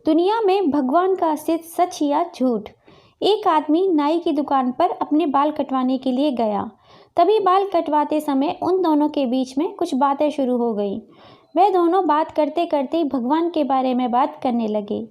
दुनिया में भगवान का अस्तित्व सच या झूठ। एक आदमी नाई की दुकान पर अपने बाल कटवाने के लिए गया। तभी बाल कटवाते समय उन दोनों के बीच में कुछ बातें शुरू हो गई। वे दोनों बात करते करते भगवान के बारे में बात करने लगे।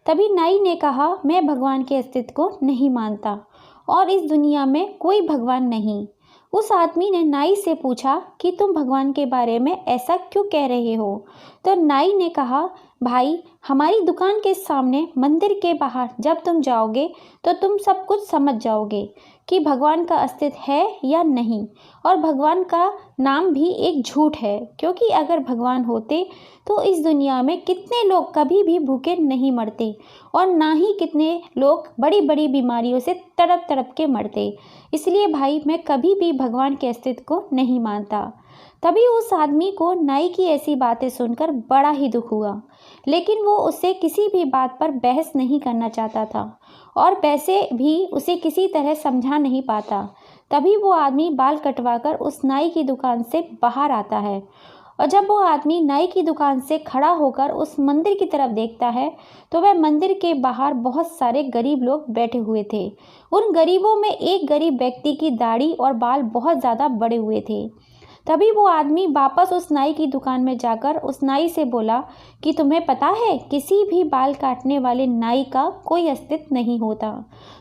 तभी नाई ने कहा, मैं भगवान के अस्तित्व को नहीं मानता और इस दुनिया में कोई भगवान नहीं। उस आदमी ने नाई से पूछा कि तुम भगवान के बारे में ऐसा क्यों कह रहे हो? तो नाई ने कहा, भाई, हमारी दुकान के सामने मंदिर के बाहर जब तुम जाओगे तो तुम सब कुछ समझ जाओगे कि भगवान का अस्तित्व है या नहीं। और भगवान का नाम भी एक झूठ है, क्योंकि अगर भगवान होते तो इस दुनिया में कितने लोग कभी भी भूखे नहीं मरते और ना ही कितने लोग बड़ी बड़ी बीमारियों से तड़प तड़प के मरते। इसलिए भाई, मैं कभी भी भगवान के अस्तित्व को नहीं मानता। तभी उस आदमी को नाई की ऐसी बातें सुनकर बड़ा ही दुख हुआ, लेकिन वो उससे किसी भी बात पर बहस नहीं करना चाहता था और वैसे भी उसे किसी तरह समझा नहीं पाता। तभी वो आदमी बाल कटवाकर उस नाई की दुकान से बाहर आता है और जब वो आदमी नाई की दुकान से खड़ा होकर उस मंदिर की तरफ देखता है तो वह मंदिर के बाहर बहुत सारे गरीब लोग बैठे हुए थे। उन गरीबों में एक गरीब व्यक्ति की दाढ़ी और बाल बहुत ज़्यादा बड़े हुए थे। तभी वो आदमी वापस उस नाई की दुकान में जाकर उस नाई से बोला कि तुम्हें पता है, किसी भी बाल काटने वाले नाई का कोई अस्तित्व नहीं होता,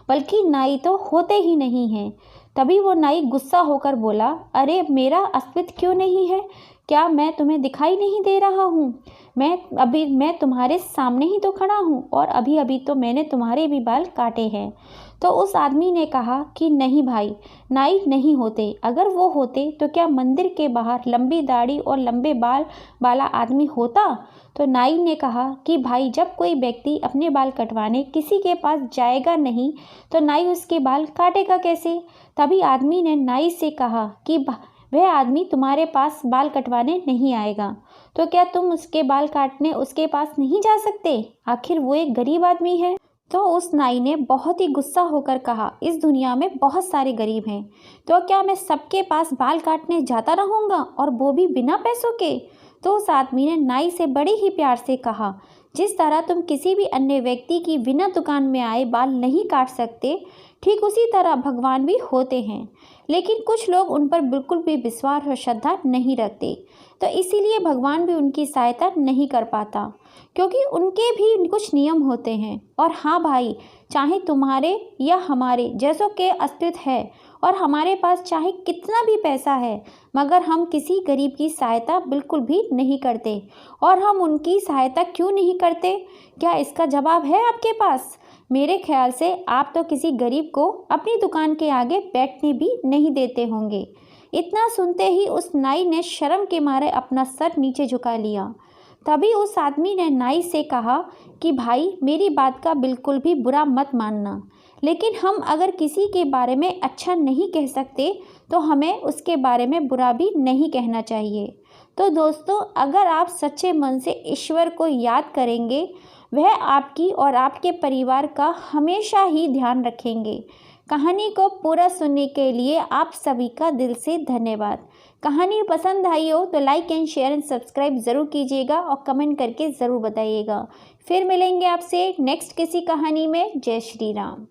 बल्कि नाई तो होते ही नहीं हैं। तभी वो नाई गुस्सा होकर बोला, अरे, मेरा अस्तित्व क्यों नहीं है? क्या मैं तुम्हें दिखाई नहीं दे रहा हूँ? मैं तुम्हारे सामने ही तो खड़ा हूँ और अभी अभी तो मैंने तुम्हारे भी बाल काटे हैं। तो उस आदमी ने कहा कि नहीं भाई, नाई नहीं होते। अगर वो होते तो क्या मंदिर के बाहर लंबी दाढ़ी और लंबे बाल वाला आदमी होता? तो नाई ने कहा कि भाई, जब कोई व्यक्ति अपने बाल कटवाने किसी के पास जाएगा नहीं तो नाई उसके बाल काटेगा कैसे? तभी आदमी ने नाई से कहा कि वह आदमी तुम्हारे पास बाल कटवाने नहीं आएगा, तो क्या तुम उसके बाल काटने उसके पास नहीं जा सकते? आखिर वो एक गरीब आदमी है। तो उस नाई ने बहुत ही गुस्सा होकर कहा, इस दुनिया में बहुत सारे गरीब हैं, तो क्या मैं सबके पास बाल काटने जाता रहूँगा, और वो भी बिना पैसों के? तो उस आदमी ने नाई से बड़े ही प्यार से कहा, जिस तरह तुम किसी भी अन्य व्यक्ति की बिना दुकान में आए बाल नहीं काट सकते, ठीक उसी तरह भगवान भी होते हैं, लेकिन कुछ लोग उन पर बिल्कुल भी विश्वास और श्रद्धा नहीं रखते, तो इसीलिए भगवान भी उनकी सहायता नहीं कर पाता, क्योंकि उनके भी कुछ नियम होते हैं। और हाँ भाई, चाहे तुम्हारे या हमारे जैसों के अस्तित्व है और हमारे पास चाहे कितना भी पैसा है, मगर हम किसी गरीब की सहायता बिल्कुल भी नहीं करते। और हम उनकी सहायता क्यों नहीं करते? क्या इसका जवाब है आपके पास? मेरे ख्याल से आप तो किसी गरीब को अपनी दुकान के आगे बैठने भी नहीं देते होंगे। इतना सुनते ही उस नाई ने शर्म के मारे अपना सर नीचे झुका लिया। तभी उस आदमी ने नाई से कहा कि भाई, मेरी बात का बिल्कुल भी बुरा मत मानना, लेकिन हम अगर किसी के बारे में अच्छा नहीं कह सकते तो हमें उसके बारे में बुरा भी नहीं कहना चाहिए। तो दोस्तों, अगर आप सच्चे मन से ईश्वर को याद करेंगे, वह आपकी और आपके परिवार का हमेशा ही ध्यान रखेंगे। कहानी को पूरा सुनने के लिए आप सभी का दिल से धन्यवाद। कहानी पसंद आई हो तो like and share and subscribe ज़रूर कीजिएगा और कमेंट करके ज़रूर बताइएगा। फिर मिलेंगे आपसे नेक्स्ट किसी कहानी में। जय श्री राम।